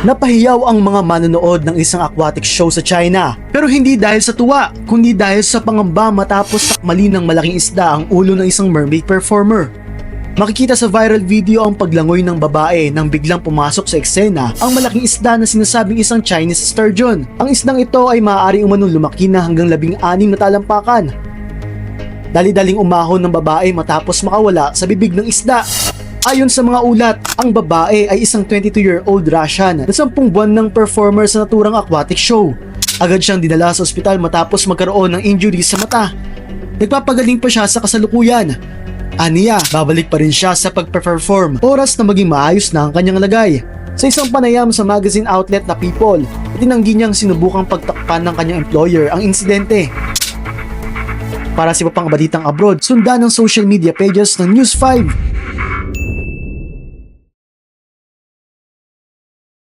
Napahiyaw ang mga manonood ng isang aquatic show sa China. Pero hindi dahil sa tuwa, kundi dahil sa pangamba matapos sakmali ng malaking isda ang ulo ng isang mermaid performer. Makikita sa viral video ang paglangoy ng babae nang biglang pumasok sa eksena ang malaking isda na sinasabing isang Chinese sturgeon. Ang isdang ito ay maaaring umanong lumaki na hanggang 16 na talampakan. Dali-daling umahon ng babae matapos makawala sa bibig ng isda. Ayon sa mga ulat, ang babae ay isang 22-year-old Russian na 10 buwan ng performer sa naturang aquatic show. Agad siyang dinala sa ospital matapos magkaroon ng injury sa mata. Nagpapagaling pa siya sa kasalukuyan. Aniya, babalik pa rin siya sa pagpe-perform oras na maging maayos na ang kanyang lagay. Sa isang panayam sa magazine outlet na People, itinanggi niyang sinubukang pagtakpan ng kanyang employer ang insidente. Para sa iba pang balitang abroad, sundan ang social media pages ng News 5.